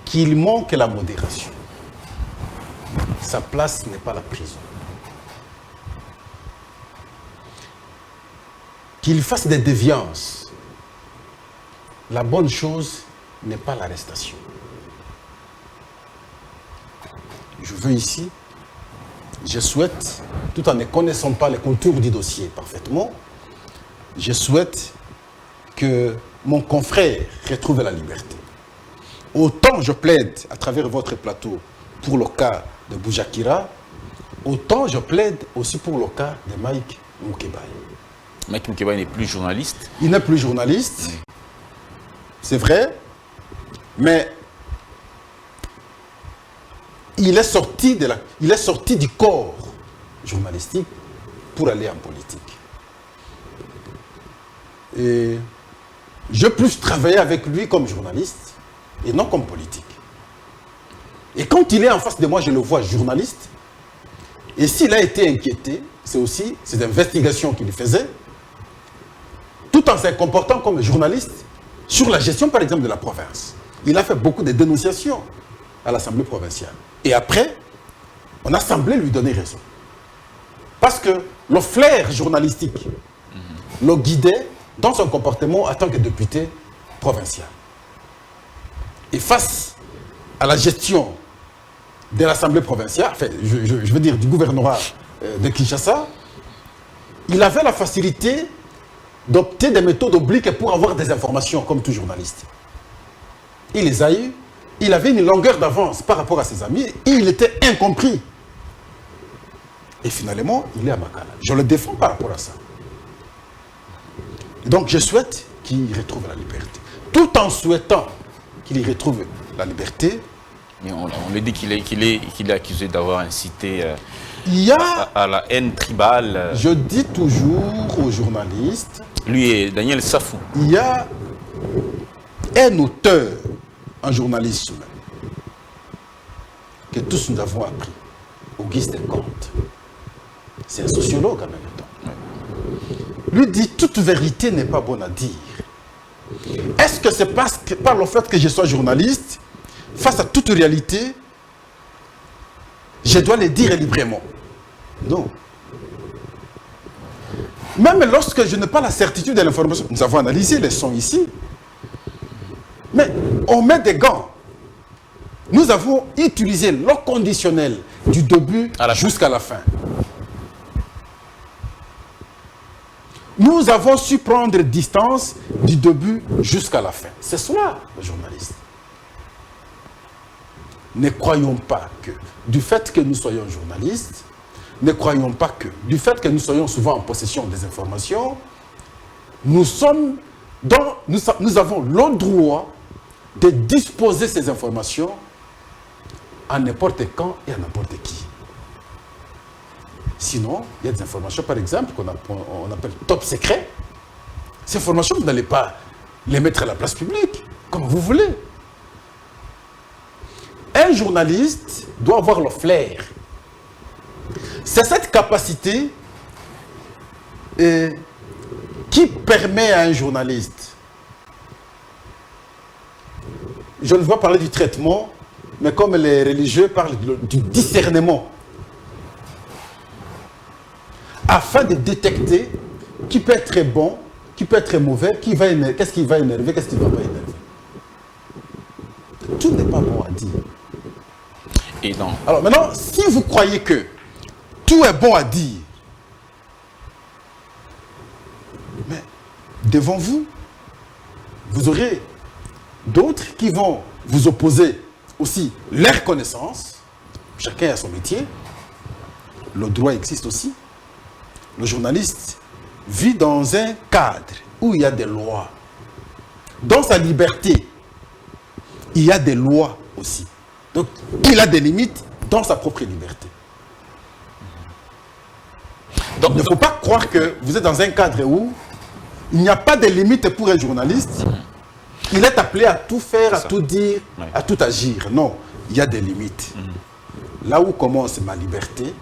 qu'il manque la modération, sa place n'est pas la prison. Qu'il fasse des déviances, la bonne chose n'est pas l'arrestation. Je veux ici, je souhaite, tout en ne connaissant pas les contours du dossier parfaitement, je souhaite que mon confrère retrouve la liberté. Autant je plaide à travers votre plateau pour le cas de Bouchakira, autant je plaide aussi pour le cas de Mike Moukebaye. Maître Moukeba n'est plus journaliste. Il n'est plus journaliste, c'est vrai, mais il est sorti du corps journalistique pour aller en politique. Et je plus travailler avec lui comme journaliste et non comme politique. Et quand il est en face de moi, je le vois journaliste. Et s'il a été inquiété, c'est aussi ces investigations qu'il faisait, tout en se comportant comme journaliste sur la gestion, par exemple, de la province. Il a fait beaucoup de dénonciations à l'Assemblée provinciale. Et après, on a semblé lui donner raison. Parce que le flair journalistique le guidait dans son comportement en tant que député provincial. Et face à la gestion de l'Assemblée provinciale, enfin, je veux dire du gouvernorat de Kinshasa, il avait la facilité d'opter des méthodes obliques pour avoir des informations, comme tout journaliste. Il les a eues, il avait une longueur d'avance par rapport à ses amis, et il était incompris. Et finalement, il est à Makala. Je le défends par rapport à ça. Donc je souhaite qu'il retrouve la liberté. Tout en souhaitant qu'il y retrouve la liberté. Mais on lui dit qu'il est accusé d'avoir incité Il y a, à la haine tribale. je dis toujours aux journalistes, Lui et Daniel Safou. il y a un auteur en journalisme que tous nous avons appris, Auguste Comte. C'est un sociologue en même temps. Lui dit, toute vérité n'est pas bonne à dire. Est-ce que c'est par le fait que je sois journaliste, face à toute réalité, je dois le dire librement? Non. Même lorsque je n'ai pas la certitude de l'information, nous avons analysé les sons ici, mais on met des gants. Nous avons utilisé le conditionnel du début jusqu'à la fin. Nous avons su prendre distance du début jusqu'à la fin. C'est cela, le journaliste. Ne croyons pas que, du fait que nous soyons journalistes, ne croyons pas que, du fait que nous soyons souvent en possession des informations, nous avons le droit de disposer ces informations à n'importe quand et à n'importe qui. Sinon, il y a des informations, par exemple, qu'on appelle top secret. Ces informations, vous n'allez pas les mettre à la place publique, comme vous voulez. Un journaliste doit avoir le flair. C'est cette capacité qui permet à un journaliste, je ne veux pas parler du traitement, mais comme les religieux parlent du discernement, afin de détecter qui peut être bon, qui peut être mauvais, qu'est-ce qui va énerver, qu'est-ce qui ne va pas énerver. Tout n'est pas bon à dire. Et donc, alors maintenant, si vous croyez que tout est bon à dire, mais devant vous, vous aurez d'autres qui vont vous opposer aussi leur connaissance. Chacun a son métier. Le droit existe aussi. Le journaliste vit dans un cadre où il y a des lois. Dans sa liberté, il y a des lois aussi. Donc, il a des limites dans sa propre liberté. Donc, il ne faut pas croire que vous êtes dans un cadre où il n'y a pas de limites pour un journaliste. Il est appelé à tout faire, à tout dire, à tout agir. Non, il y a des limites. Là où commence ma liberté,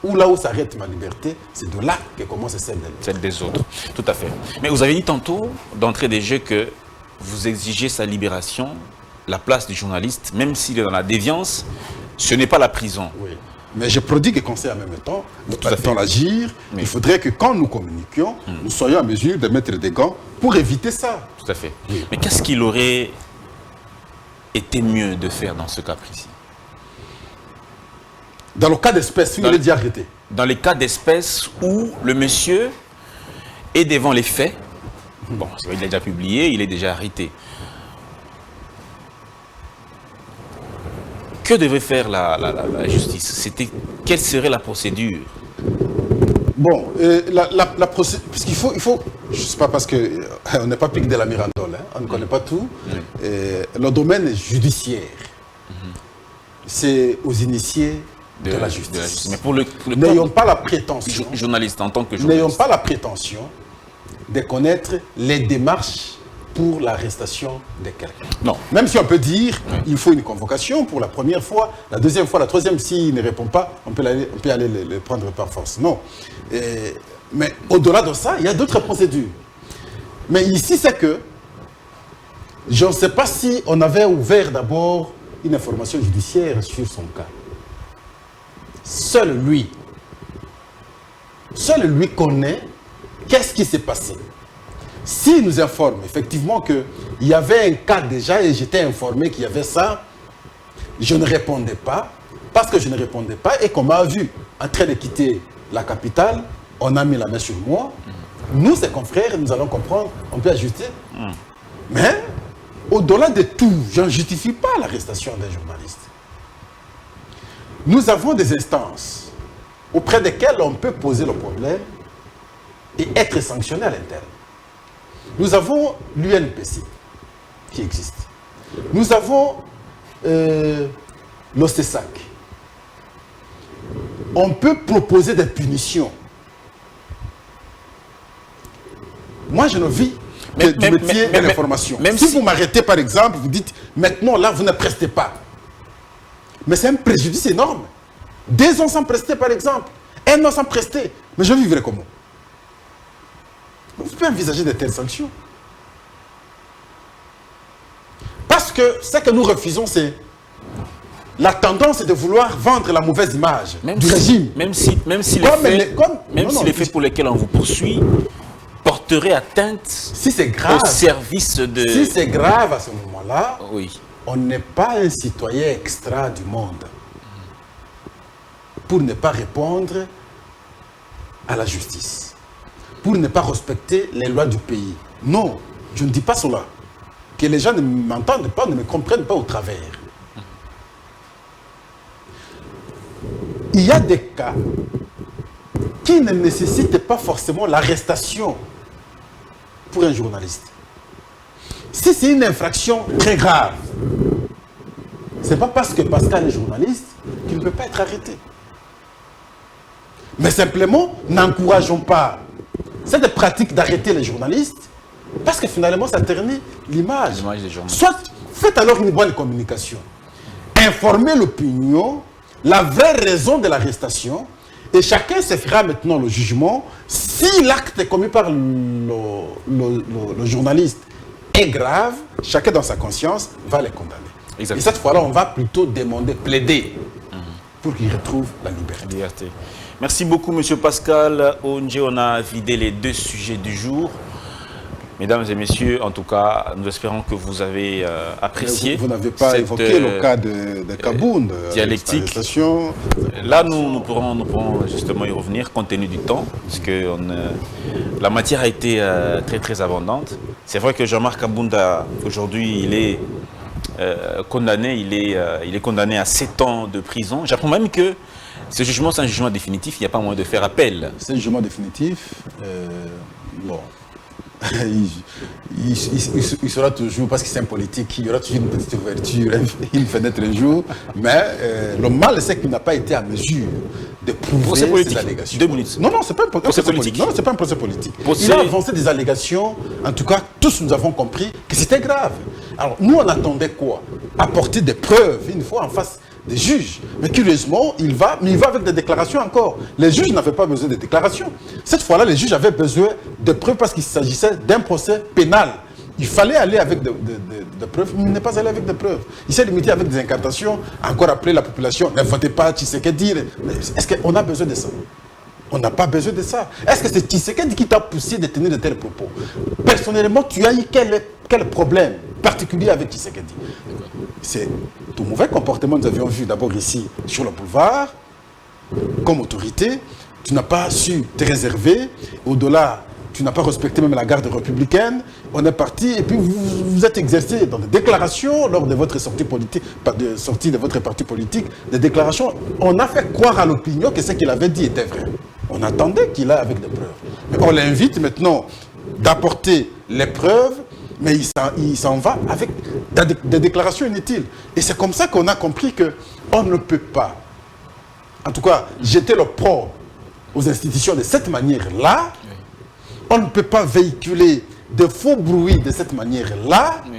ou là où s'arrête ma liberté, c'est de là que commence celle des autres. Tout à fait. Mais vous avez dit tantôt, d'entrée des jeux, que vous exigez sa libération, la place du journaliste, même s'il est dans la déviance, ce n'est pas la prison. Oui. Mais je prodigue conseil en même temps, dans l'agir, oui. Il faudrait que quand nous communiquions, nous soyons en mesure de mettre des gants pour éviter ça. Tout à fait. Oui. Mais qu'est-ce qu'il aurait été mieux de faire dans ce cas précis? Dans le cas d'espèce, il est déjà arrêté. Dans les cas d'espèce où le monsieur est devant les faits, bon, il est déjà publié, il est déjà arrêté. Que devait faire la justice? Quelle serait la procédure? Bon, parce qu'il faut, je ne sais pas parce qu'on n'est pas pique de la Mirandole, hein, on ne connaît pas tout. Le domaine judiciaire, c'est aux initiés de la justice. Mais pour le n'ayons pas la prétention, journaliste en tant que journaliste, n'ayons pas la prétention de connaître les démarches pour l'arrestation de quelqu'un. Non. Même si on peut dire il faut une convocation pour la première fois, la deuxième fois, la troisième, s'il ne répond pas, on peut aller le prendre par force. Non. Mais au-delà de ça, il y a d'autres procédures. Mais ici, c'est que je ne sais pas si on avait ouvert d'abord une information judiciaire sur son cas. Seul lui connaît qu'est-ce qui s'est passé. S'il nous informe effectivement qu'il y avait un cas déjà et j'étais informé qu'il y avait ça, je ne répondais pas. Parce que je ne répondais pas et qu'on m'a vu en train de quitter la capitale, on a mis la main sur moi. Nous, ses confrères, nous allons comprendre, on peut ajuster. Mais, au-delà de tout, je ne justifie pas l'arrestation d'un journaliste. Nous avons des instances auprès desquelles on peut poser le problème et être sanctionné à l'interne. Nous avons l'UNPC qui existe. Nous avons l'OCESAC. On peut proposer des punitions. Moi, je ne vis que du métier de l'information. Si vous m'arrêtez, par exemple, vous dites, maintenant, là, vous ne prestez pas. Mais c'est un préjudice énorme. 2 ans sans prester, par exemple. 1 an sans prester. Mais je vivrai comment? Vous pouvez envisager de telles sanctions. Parce que ce que nous refusons, c'est la tendance de vouloir vendre la mauvaise image du régime. Même si les faits pour lesquels on vous poursuit porteraient atteinte si c'est grave, au service de... Si c'est grave à ce moment-là, oui. On n'est pas un citoyen extra du monde pour ne pas répondre à la justice, pour ne pas respecter les lois du pays. Non, je ne dis pas cela. Que les gens ne m'entendent pas, ne me comprennent pas au travers. Il y a des cas qui ne nécessitent pas forcément l'arrestation pour un journaliste. Si c'est une infraction très grave, ce n'est pas parce que Pascal est journaliste qu'il ne peut pas être arrêté. Mais simplement, n'encourageons pas cette pratique d'arrêter les journalistes parce que finalement, ça ternit l'image. Des journalistes. Soit faites alors une bonne communication. Informez l'opinion, la vraie raison de l'arrestation, et chacun se fera maintenant le jugement. Si l'acte commis par le journaliste est grave, chacun dans sa conscience va les condamner. Exactement. Et cette fois-là, on va plutôt demander, plaider pour qu'il retrouve la liberté. Merci beaucoup, M. Pascal Onje. On a vidé les 2 sujets du jour. Mesdames et messieurs, en tout cas, nous espérons que vous avez apprécié. Vous n'avez pas évoqué le cas de Kabound, dialectique. Là, nous pourrons justement y revenir compte tenu du temps, parce que la matière a été très très abondante. C'est vrai que Jean-Marc Kabound, aujourd'hui, il est condamné, il est condamné à 7 ans de prison. J'apprends même que ce jugement, c'est un jugement définitif, il n'y a pas moyen de faire appel. C'est un jugement définitif. Bon. Il sera toujours, parce que c'est un politique, il y aura toujours une petite ouverture, une fenêtre un jour, mais le mal, c'est qu'il n'a pas été à mesure de prouver ces allégations. 2 minutes. Non, c'est pas un procès politique. Non, c'est pas un procès politique. Il a avancé des allégations, en tout cas, tous nous avons compris que c'était grave. Alors, nous, on attendait quoi? Apporter des preuves, une fois en face des juges. Mais curieusement, il va avec des déclarations encore. Les juges n'avaient pas besoin de déclarations. Cette fois-là, les juges avaient besoin de preuves parce qu'il s'agissait d'un procès pénal. Il fallait aller avec des preuves, mais il n'est pas allé avec des preuves. Il s'est limité avec des incantations, encore appeler la population, ne votez pas Tshisekedi. Est-ce qu'on a besoin de ça? On n'a pas besoin de ça. Est-ce que c'est Tshisekedi qui t'a poussé de tenir de tels propos? Personnellement, tu as eu quel problème particulier avec Tshisekedi? C'est tout mauvais comportement que nous avions vu d'abord ici sur le boulevard, comme autorité. Tu n'as pas su te réserver. Au-delà, tu n'as pas respecté même la garde républicaine. On est parti et puis vous vous êtes exercé dans des déclarations lors de votre sortie politique, sortie de votre parti politique, des déclarations. On a fait croire à l'opinion que ce qu'il avait dit était vrai. On attendait qu'il aille avec des preuves. Mais on l'invite maintenant d'apporter les preuves, mais il s'en va avec des déclarations inutiles. Et c'est comme ça qu'on a compris qu'on ne peut pas, en tout cas, jeter l'opprobre aux institutions de cette manière-là. Oui. On ne peut pas véhiculer de faux bruits de cette manière-là. Oui.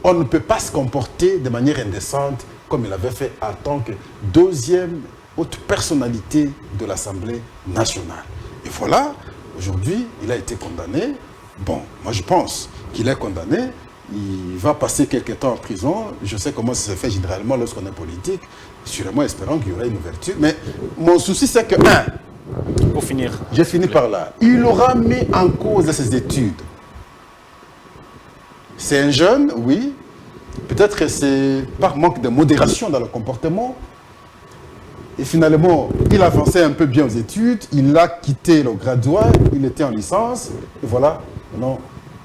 On ne peut pas se comporter de manière indécente comme il avait fait en tant que deuxième haute personnalité de l'Assemblée nationale. Et voilà, aujourd'hui, il a été condamné. Bon, moi je pense qu'il est condamné. Il va passer quelques temps en prison. Je sais comment ça se fait généralement lorsqu'on est politique. Sûrement espérant qu'il y aura une ouverture. Mais mon souci, c'est que, pour finir, j'ai fini par là. Il aura mis en cause ses études. C'est un jeune, oui. Peut-être que c'est par manque de modération dans le comportement. Et finalement, il avançait un peu bien aux études. Il a quitté le graduat. Il était en licence. Et voilà, maintenant,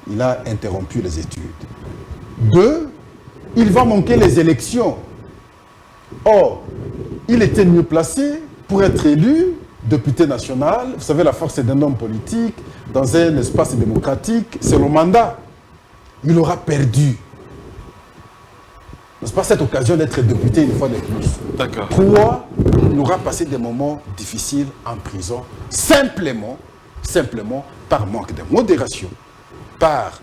il a interrompu les études. 2, il va manquer les élections. Or, il était mieux placé pour être élu député national. Vous savez, la force d'un homme politique dans un espace démocratique, c'est le mandat. Il aura perdu. N'est-ce pas cette occasion d'être député une fois de plus? D'accord. 3, il aura passé des moments difficiles en prison, simplement par manque de modération, par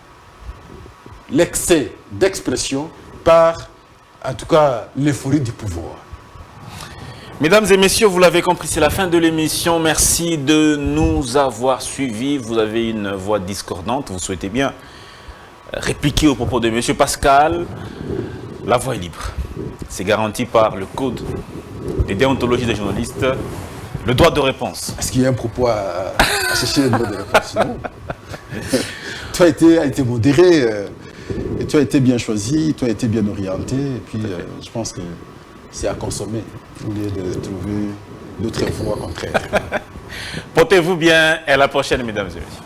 l'excès d'expression, par, en tout cas, l'euphorie du pouvoir. Mesdames et messieurs, vous l'avez compris, c'est la fin de l'émission. Merci de nous avoir suivis. Vous avez une voix discordante. Vous souhaitez bien répliquer au propos de M. Pascal. La voix est libre. C'est garanti par le code de déontologie des journalistes. Le droit de réponse. Est-ce qu'il y a un propos à chercher le droit de réponse? Non. Toi, tu as été modéré, et tu as été bien choisi, tu as été bien orienté. Et puis, je pense que c'est à consommer au lieu de trouver d'autres voies contraires. Portez-vous bien et à la prochaine, mesdames et messieurs.